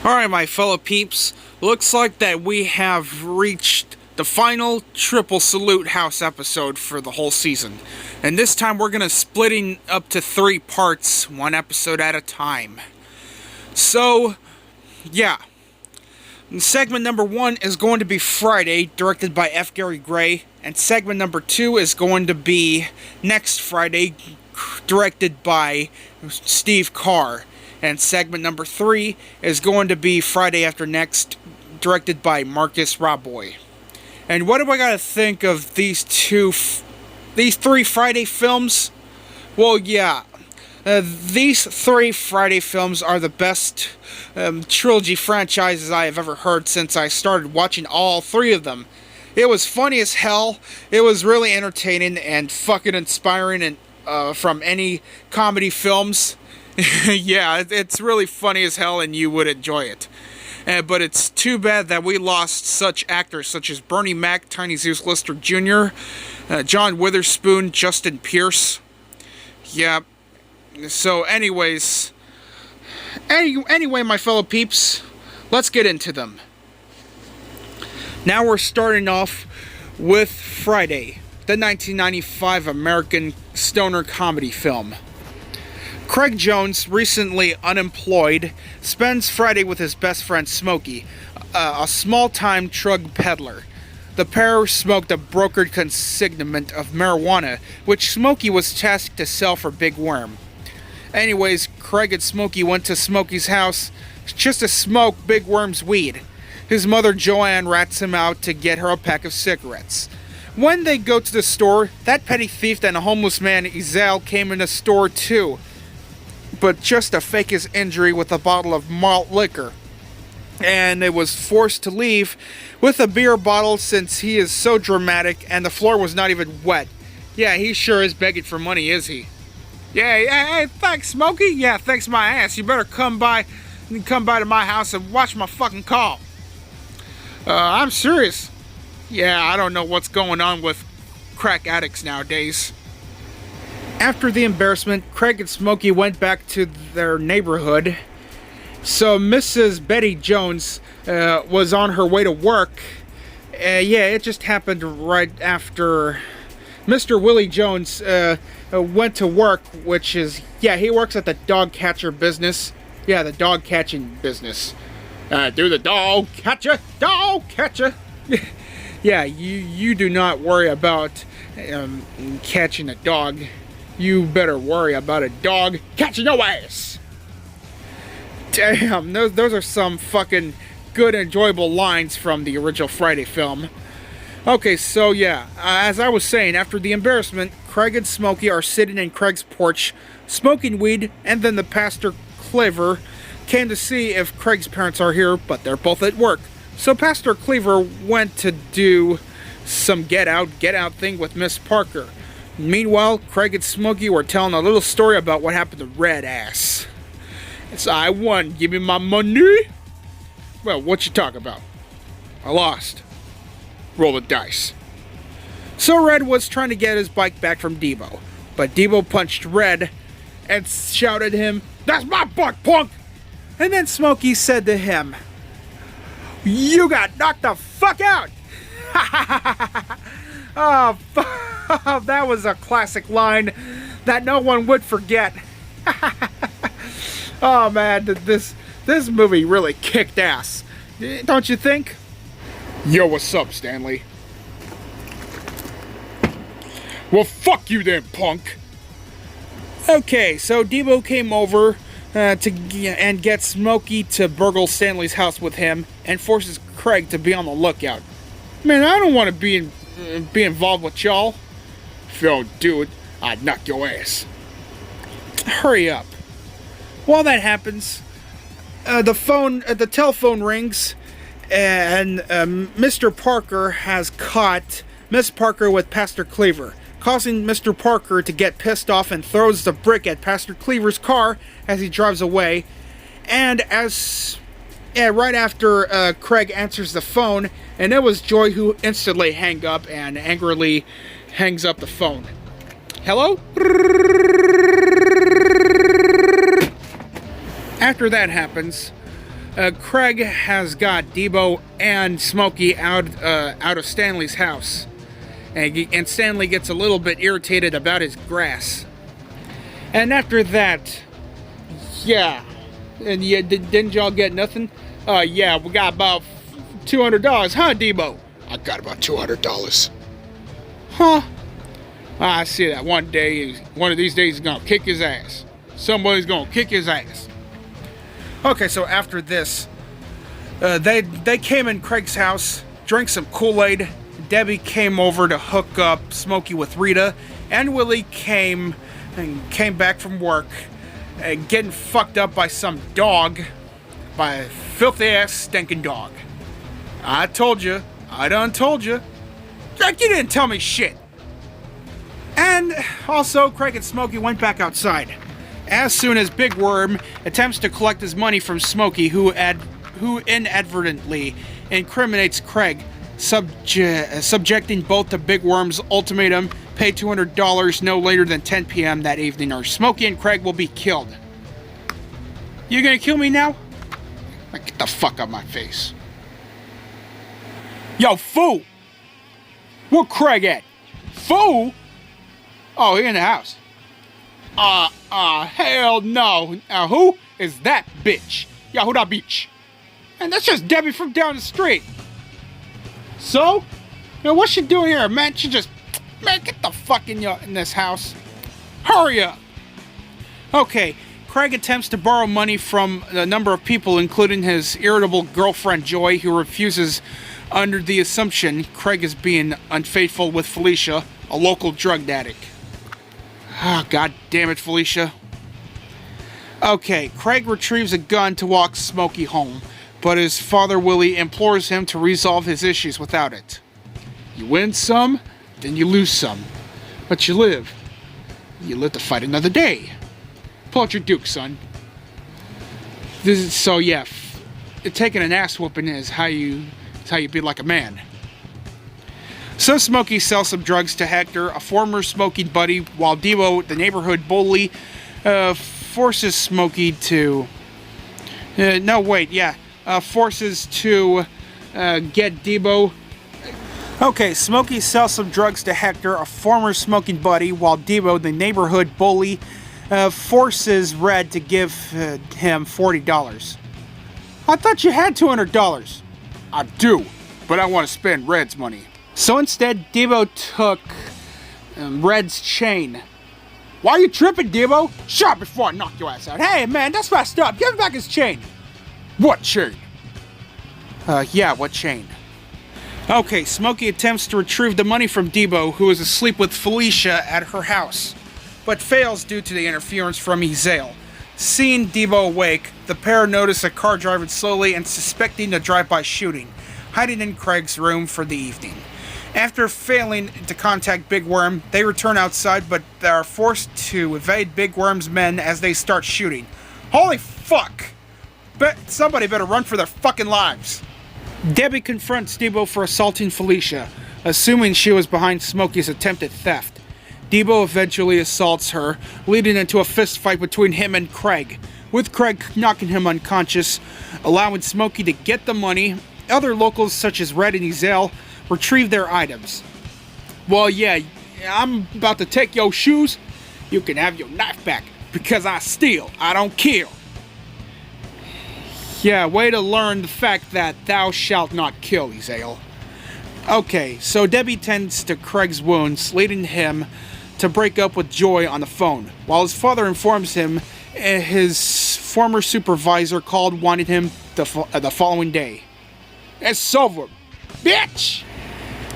Alright, my fellow peeps, looks like that we have reached the final Triple Salute House episode for the whole season. And this time we're gonna splitting up to 3 parts, 1 episode at a time. So, yeah. Segment number 1 is going to be Friday, directed by F. Gary Gray. And segment number 2 is going to be next Friday, directed by Steve Carr. And segment number 3 is going to be Friday After Next, directed by Marcus Raboy. And what do I gotta think of these 3 Friday films? Well, yeah. These 3 Friday films are the best trilogy franchises I have ever heard since I started watching all 3 of them. It was funny as hell. It was really entertaining and fucking inspiring, and from any comedy films. Yeah, it's really funny as hell and you would enjoy it. But it's too bad that we lost such actors such as Bernie Mac, Tiny Zeus Lister Jr., John Witherspoon, Justin Pierce. Yeah. So anyways, anyway, my fellow peeps, let's get into them. Now we're starting off with Friday, the 1995 American stoner comedy film. Craig Jones, recently unemployed, spends Friday with his best friend Smokey, a small-time drug peddler. The pair smoked a brokered consignment of marijuana, which Smokey was tasked to sell for Big Worm. Anyways, Craig and Smokey went to Smokey's house just to smoke Big Worm's weed. His mother Joanne rats him out to get her a pack of cigarettes. When they go to the store, that petty thief and a homeless man, Ezal, came in the store too, but just to fake his injury with a bottle of malt liquor. And it was forced to leave with a beer bottle since he is so dramatic and the floor was not even wet. Yeah, he sure is begging for money, is he? Yeah, hey, thanks, Smokey. Yeah, thanks my ass. You better come by to my house and watch my fucking call. I'm serious. Yeah, I don't know what's going on with crack addicts nowadays. After the embarrassment, Craig and Smokey went back to their neighborhood. So Mrs. Betty Jones was on her way to work. Yeah, it just happened right after Mr. Willie Jones went to work, which is, yeah, he works at the dog catcher business. Yeah, the dog catching business. Do the dog catcher, dog catcher. Yeah, you do not worry about catching a dog. You better worry about a dog catching your ass. Damn, those are some fucking good, enjoyable lines from the original Friday film. Okay, so yeah, as I was saying, after the embarrassment, Craig and Smokey are sitting in Craig's porch, smoking weed, and then the Pastor Cleaver came to see if Craig's parents are here, but they're both at work. So Pastor Cleaver went to do some get out thing with Miss Parker. Meanwhile, Craig and Smokey were telling a little story about what happened to Red Ass. It's I won, give me my money. Well, what you talking about? I lost. Roll the dice. So Red was trying to get his bike back from Deebo, but Deebo punched Red and shouted at him, "That's my bike, punk!" And then Smokey said to him, "You got knocked the fuck out!" Oh, that was a classic line that no one would forget. Oh man, this movie really kicked ass, don't you think? Yo, what's up, Stanley? Well, fuck you then, punk. Okay, so Deebo came over and get Smokey to burgle Stanley's house with him and forces Craig to be on the lookout. Man, I don't want to be involved with y'all. If you don't do it, I'd knock your ass. Hurry up. While that happens, the telephone rings, and Mr. Parker has caught Miss Parker with Pastor Cleaver, causing Mr. Parker to get pissed off and throws the brick at Pastor Cleaver's car as he drives away. And right after Craig answers the phone, and it was Joy who instantly hangs up and angrily hangs up the phone. Hello? After that happens, Craig has got Deebo and Smokey out of Stanley's house, and Stanley gets a little bit irritated about his grass. And after that, yeah, and yeah, didn't y'all get nothing? Yeah, we got about $200, huh, Deebo? I got about $200. Huh? I see that one of these days, he's gonna kick his ass. Somebody's gonna kick his ass. Okay, so after this, they came in Craig's house, drank some Kool-Aid. Debbie came over to hook up Smokey with Rita, and Willie came back from work, getting fucked up by some dog, by a filthy ass stinking dog. I told you. I done told you. Jack, you didn't tell me shit. And also, Craig and Smokey went back outside. As soon as Big Worm attempts to collect his money from Smokey, who inadvertently incriminates Craig, subjecting both to Big Worm's ultimatum, pay $200 no later than 10 p.m. that evening, or Smokey and Craig will be killed. You gonna kill me now? Get the fuck out of my face. Yo, fool! Where Craig at? Fool? Oh, he in the house. Hell no. Who is that bitch? Yo, who that bitch? And that's just Debbie from down the street. So? What's she doing here, man? Man, get the fuck in this house. Hurry up. Okay, Craig attempts to borrow money from a number of people, including his irritable girlfriend, Joy, who refuses under the assumption Craig is being unfaithful with Felicia, a local drug addict. Ah, God damn it, Felicia. Okay, Craig retrieves a gun to walk Smokey home, but his father Willie implores him to resolve his issues without it. You win some, then you lose some. But you live. You live to fight another day. Pull out your Duke, son. So yeah, taking an ass whooping is how you be like a man. So Smokey sells some drugs to Hector, a former smoking buddy, while Deebo, the neighborhood bully, forces Smokey to... forces to get Deebo... Okay, Smokey sells some drugs to Hector, a former smoking buddy, while Deebo, the neighborhood bully, forces Red to give him $40. I thought you had $200. I do, but I want to spend Red's money. So instead, Deebo took Red's chain. Why are you tripping, Deebo? Shut up before I knock your ass out. Hey, man, that's messed up. Give him back his chain. What chain? What chain? Okay, Smokey attempts to retrieve the money from Deebo, who is asleep with Felicia at her house, but fails due to the interference from Ezel. Seeing Deebo awake, the pair notice a car driving slowly and suspecting a drive-by shooting, hiding in Craig's room for the evening. After failing to contact Big Worm, they return outside, but they are forced to evade Big Worm's men as they start shooting. Holy fuck! Somebody better run for their fucking lives. Debbie confronts Deebo for assaulting Felicia, assuming she was behind Smokey's attempted theft. Deebo eventually assaults her, leading into a fist fight between him and Craig, with Craig knocking him unconscious, allowing Smokey to get the money. Other locals such as Red and Ezel retrieve their items. Well, yeah, I'm about to take your shoes. You can have your knife back, because I steal, I don't kill. Yeah, way to learn the fact that thou shalt not kill, Ezel. Okay, so Debbie tends to Craig's wounds, leading him to break up with Joy on the phone, while his father informs him his former supervisor called wanting him the following day. It's over, bitch!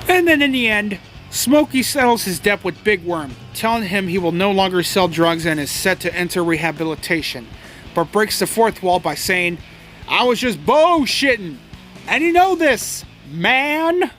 And then in the end, Smokey settles his debt with Big Worm, telling him he will no longer sell drugs and is set to enter rehabilitation, but breaks the fourth wall by saying, I was just bullshitting, and you know this, man!